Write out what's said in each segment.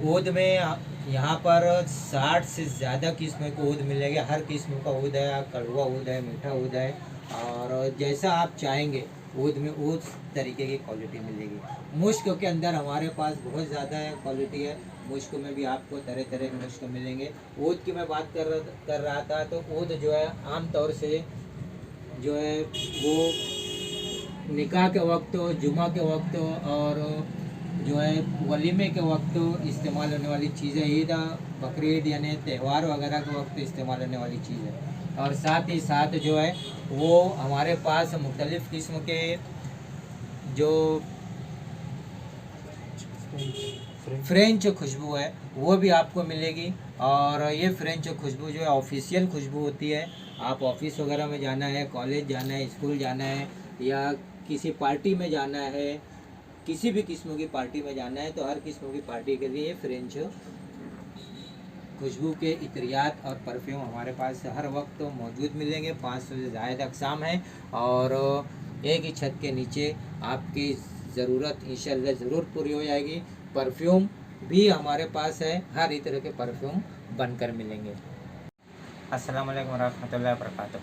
ऊद में यहाँ पर 60 से ज़्यादा किस्म के ऊद मिलेंगे। हर किस्म का ऊद है, कड़वा ऊद है, मीठा ऊद है, और जैसा आप चाहेंगे ऊद में उस तरीके की क्वालिटी मिलेगी। मुश्क के अंदर हमारे पास बहुत ज़्यादा क्वालिटी है। मुश्क में भी आपको तरह तरह के मुश्क मिलेंगे। ऊद की मैं बात कर रहा था, तो ऊद जो है आम तौर से जो है वो निकाह के वक्त, जुमा के वक्त, और जो है वलीमे के वक्त इस्तेमाल होने वाली चीज़ है। ईद बकरीद यानी त्यौहार वगैरह के वक्त इस्तेमाल होने वाली चीज़ है। और साथ ही साथ जो है वो हमारे पास मुख्तलिफ़ किस्म के जो फ्रेंच खुशबू है वो भी आपको मिलेगी। और ये फ्रेंच खुशबू जो है ऑफिशियल खुशबू होती है। आप ऑफिस वगैरह में जाना है, कॉलेज जाना है, स्कूल जाना है, या किसी पार्टी में जाना है, किसी भी किस्म की पार्टी में जाना है, तो हर किस्म की पार्टी के लिए फ्रेंच खुशबू के इत्रियात और परफ्यूम हमारे पास हर वक्त मौजूद मिलेंगे। 500 से ज़्यादा अक़साम हैं, और एक ही छत के नीचे आपकी ज़रूरत इंशाअल्लाह ज़रूर पूरी हो जाएगी। परफ्यूम भी हमारे पास है, हर तरह के परफ्यूम बनकर मिलेंगे। अस्सलाम वालेकुम रहमतुल्लाहि व बरकातहू।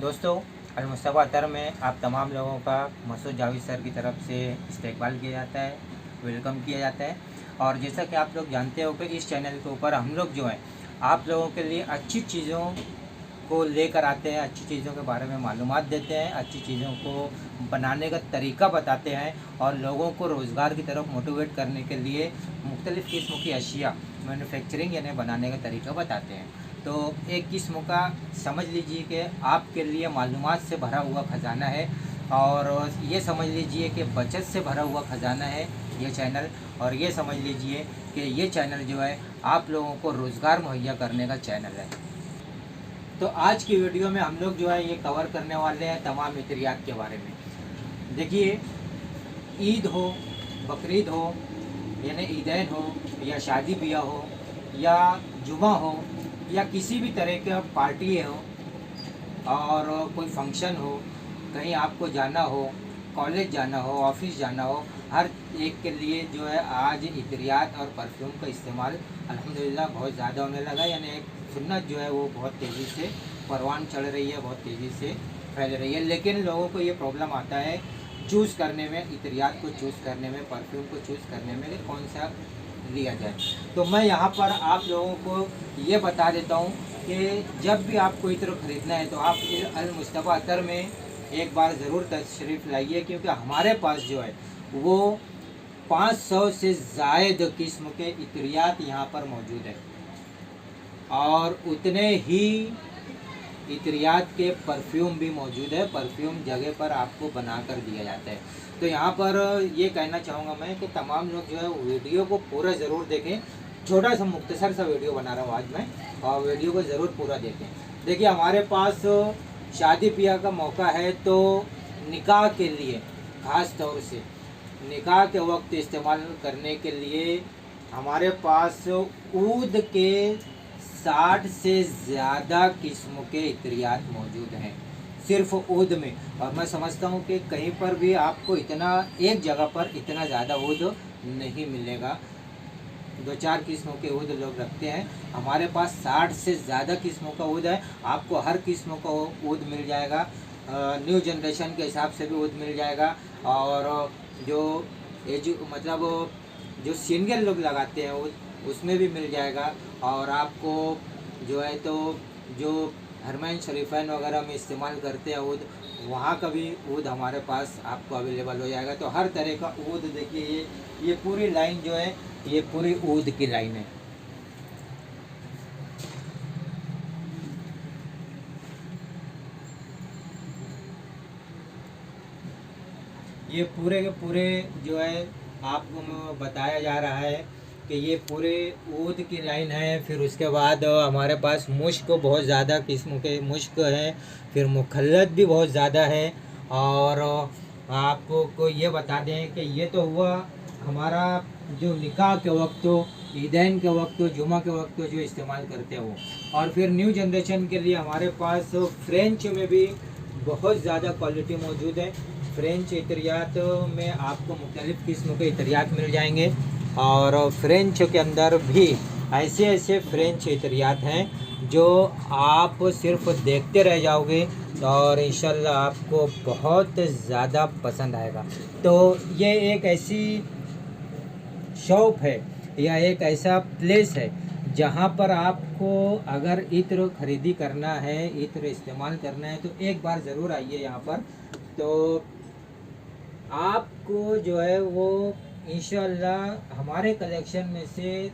दोस्तों, अल-मुस्तफ़ा अतर में आप तमाम लोगों का मसूद जावेद सर की तरफ से इस्तकबाल किया जाता है, वेलकम किया जाता है। और जैसा कि आप लोग जानते हो कि इस चैनल के ऊपर हम लोग जो है आप लोगों के लिए अच्छी चीज़ों को लेकर आते हैं, अच्छी चीज़ों के बारे में मालूमात देते हैं, अच्छी चीज़ों को बनाने का तरीका बताते हैं, और लोगों को रोज़गार की तरफ मोटिवेट करने के लिए मुख्तलिफ़ किस्म की अशिया मैन्युफैक्चरिंग यानी बनाने का तरीका बताते हैं। तो एक किस्म का समझ लीजिए कि आपके लिए मालूमात से भरा हुआ ख़जाना है, और ये समझ लीजिए कि बचत से भरा हुआ ख़जाना है ये चैनल। और ये समझ लीजिए कि ये चैनल जो है आप लोगों को रोज़गार मुहैया करने का चैनल है। तो आज की वीडियो में हम लोग जो है ये कवर करने वाले हैं तमाम इत्रियात के बारे में। देखिए, ईद हो, बकरीद हो, यानी ईदैन हो, या शादी ब्याह हो, या जुमा हो, या किसी भी तरह का पार्टी हो, और कोई फंक्शन हो, कहीं आपको जाना हो, कॉलेज जाना हो, ऑफिस जाना हो, हर एक के लिए जो है आज इत्रियात और परफ्यूम का इस्तेमाल अल्हम्दुलिल्लाह बहुत ज़्यादा होने लगा। यानी एक सुन्नत जो है वो बहुत तेज़ी से परवान चढ़ रही है, बहुत तेज़ी से फैल रही है। लेकिन लोगों को ये प्रॉब्लम आता है चूज़ करने में, इत्रियात को चूज़ करने में, परफ्यूम को चूज़ करने में कि कौन सा लिया जाए। तो मैं यहाँ पर आप लोगों को ये बता देता हूँ कि जब भी आपको इत्र ख़रीदना है तो आप अल-मुस्तफ़ा अतर में एक बार ज़रूर तशरीफ़ लाइए, क्योंकि हमारे पास जो है वो 500 से ज़ायद किस्म के इत्रियात यहाँ पर मौजूद है, और उतने ही इत्रियात के परफ्यूम भी मौजूद है। परफ्यूम जगह पर आपको बना कर दिया जाता है। तो यहाँ पर ये कहना चाहूँगा मैं कि तमाम लोग जो है वीडियो को पूरा ज़रूर देखें। छोटा सा मुख्तसर सा वीडियो बना रहा हूँ आज मैं, और वीडियो को ज़रूर पूरा देखें। देखिए, हमारे पास शादी ब्याह का मौका है, तो निकाह के लिए ख़ास तौर से निकाह के वक्त इस्तेमाल करने के लिए हमारे पास ऊद के 60 से ज़्यादा किस्म के इत्रियात मौजूद हैं सिर्फ ऊद में। और मैं समझता हूँ कि कहीं पर भी आपको इतना एक जगह पर इतना ज़्यादा ऊद नहीं मिलेगा। 2-4 किस्मों के ऊद लोग रखते हैं, हमारे पास 60 से ज़्यादा किस्मों का ऊद है। आपको हर किस्मों का ऊद मिल जाएगा, न्यू जनरेशन के हिसाब से भी ऊद मिल जाएगा, और जो मतलब जो सीनियर लोग लगाते हैं ऊद उसमें भी मिल जाएगा। और आपको जो है तो जो हरमैन शरीफैन वगैरह में इस्तेमाल करते हैं ऊद, वहाँ का भी ऊद हमारे पास आपको अवेलेबल हो जाएगा। तो हर तरह का ऊद देखिए, ये पूरी लाइन जो है ये पूरी ऊद की लाइन है। ये पूरे के पूरे जो है आपको बताया जा रहा है कि ये पूरे ऊद की लाइन है। फिर उसके बाद हमारे पास मुश्क बहुत ज़्यादा किस्म के मुश्क हैं, फिर मुखल्लत भी बहुत ज़्यादा है। और आपको ये बता दें कि ये तो हुआ हमारा जो निकाह के वक्त, ईदैन के वक्त, जुमा के वक्त जो इस्तेमाल करते हो। और फिर न्यू जनरेशन के लिए हमारे पास फ्रेंच में भी बहुत ज़्यादा क्वालिटी मौजूद है। फ्रेंच इत्रियात में आपको मुख्तलिफ़ किस्म के इत्रियात मिल जाएंगे। और फ्रेंच के अंदर भी ऐसे ऐसे फ्रेंच इतरियात हैं जो आप सिर्फ देखते रह जाओगे और इंशाल्लाह आपको बहुत ज़्यादा पसंद आएगा। तो ये एक ऐसी शॉप है या एक ऐसा प्लेस है जहाँ पर आपको अगर इत्र खरीदी करना है, इत्र इस्तेमाल करना है, तो एक बार ज़रूर आइए यहाँ पर। तो आपको जो है वो इंशाल्लाह हमारे कलेक्शन में से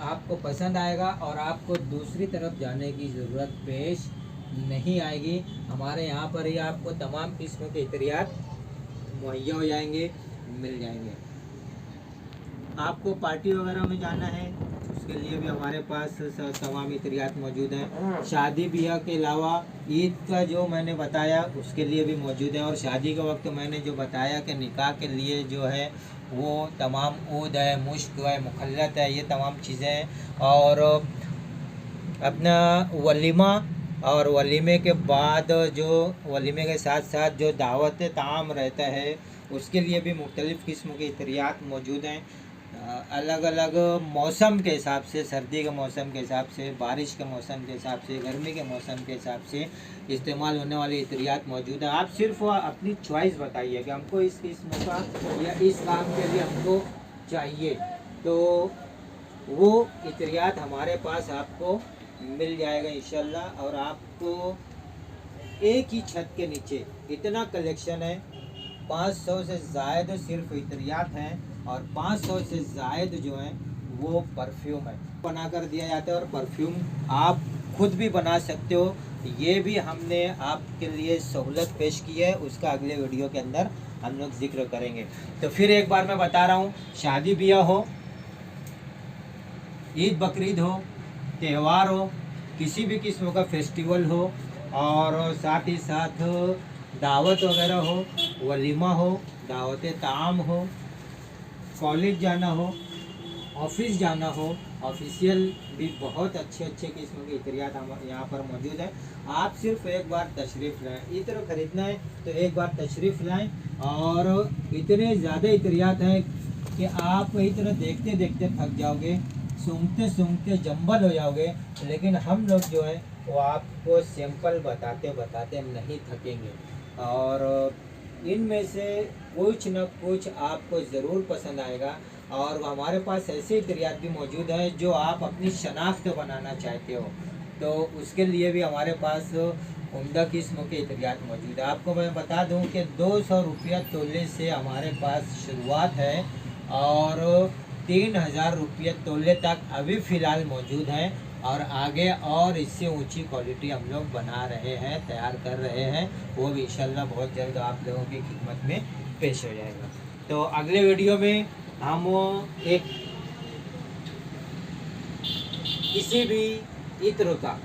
आपको पसंद आएगा और आपको दूसरी तरफ जाने की ज़रूरत पेश नहीं आएगी। हमारे यहाँ पर ही आपको तमाम किस्म के इत्रियात मुहैया हो जाएंगे, मिल जाएंगे। आपको पार्टी वगैरह में जाना है उसके लिए भी हमारे पास तमाम इत्रियात मौजूद हैं। शादी ब्याह के अलावा ईद का जो मैंने बताया उसके लिए भी मौजूद है, और शादी के वक्त मैंने जो बताया कि निकाह के लिए जो है वो तमाम ऊद है, मुश्क है, मुखल्लत है, ये तमाम चीज़ें हैं। और अपना वलीमा और वलीमे के बाद जो वलीमे के साथ साथ जो दावत ताम रहता है उसके लिए भी मुख्तलिफ़ किस्म के इत्रियात मौजूद हैं। अलग अलग मौसम के हिसाब से, सर्दी के मौसम के हिसाब से, बारिश के मौसम के हिसाब से, गर्मी के मौसम के हिसाब से इस्तेमाल होने वाली इत्रियात मौजूद है। आप सिर्फ अपनी चॉइस बताइए कि हमको इस किस्म का या इस काम के लिए हमको चाहिए, तो वो इत्रियात हमारे पास आपको मिल जाएगा इंशाल्लाह। और आपको एक ही छत के नीचे इतना कलेक्शन है, 500 से ज़ायद सिर्फ इत्रियात हैं और 500 से ज़ायद जो हैं वो परफ्यूम है, बना कर दिया जाता है। और परफ्यूम आप खुद भी बना सकते हो, ये भी हमने आपके लिए सहूलत पेश की है, उसका अगले वीडियो के अंदर हम लोग जिक्र करेंगे। तो फिर एक बार मैं बता रहा हूँ, शादी ब्याह हो, ईद बकरीद हो, त्यौहार हो, किसी भी किस्म का फेस्टिवल हो, और साथ ही साथ दावत वगैरह हो, वलीमा हो, दावत ताम हो, कॉलेज जाना हो, ऑफिस जाना हो, ऑफिशियल भी बहुत अच्छे अच्छे किस्म के इत्रियात यहाँ पर मौजूद है। आप सिर्फ एक बार तशरीफ़ लाएँ, इत्र ख़रीदना है तो एक बार तशरीफ़ लाएँ। और इतने ज़्यादा इत्रियात हैं कि आप इत्र देखते देखते थक जाओगे, सूंघते सूंघते जंबल हो जाओगे, लेकिन हम लोग जो है वो आपको सैंपल बताते बताते नहीं थकेंगे। और इनमें से कुछ न कुछ आपको ज़रूर पसंद आएगा। और हमारे पास ऐसे इत्रियात भी मौजूद हैं जो आप अपनी शनाख्त बनाना चाहते हो, तो उसके लिए भी हमारे पास उम्दा किस्म के इत्रियात मौजूद है। आपको मैं बता दूं कि 200 रुपया तोले से हमारे पास शुरुआत है और 3000 रुपये तोले तक अभी फ़िलहाल मौजूद हैं, और आगे और इससे ऊंची क्वालिटी हम लोग बना रहे हैं, तैयार कर रहे हैं, वो भी इंशाल्लाह बहुत जल्द आप लोगों की खिदमत में पेश हो जाएगा। तो अगले वीडियो में हम एक किसी भी इत्र का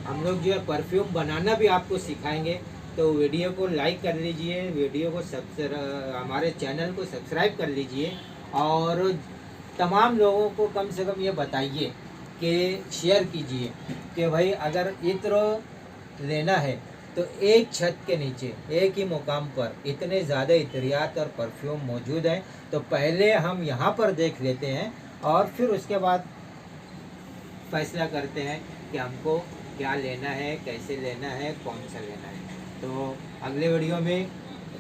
हम लोग जो है परफ्यूम बनाना भी आपको सिखाएंगे। तो वीडियो को लाइक कर लीजिए, वीडियो को हमारे चैनल को सब्सक्राइब कर लीजिए, और तमाम लोगों को कम से कम ये बताइए कि शेयर कीजिए कि भाई अगर इत्र लेना है तो एक छत के नीचे एक ही मुकाम पर इतने ज़्यादा इत्रियात और परफ्यूम मौजूद हैं, तो पहले हम यहाँ पर देख लेते हैं और फिर उसके बाद फैसला करते हैं कि हमको क्या लेना है, कैसे लेना है, कौन सा लेना है। तो अगले वीडियो में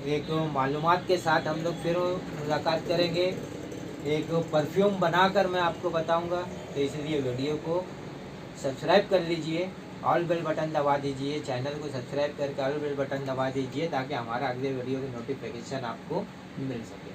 एक मालूमात के साथ हम लोग फिर मुलाकात करेंगे, एक परफ्यूम बनाकर मैं आपको बताऊंगा। तो इसलिए वीडियो को सब्सक्राइब कर लीजिए, ऑल बेल बटन दबा दीजिए, चैनल को सब्सक्राइब करके ऑल बेल बटन दबा दीजिए ताकि हमारा अगले वीडियो की नोटिफिकेशन आपको मिल सके।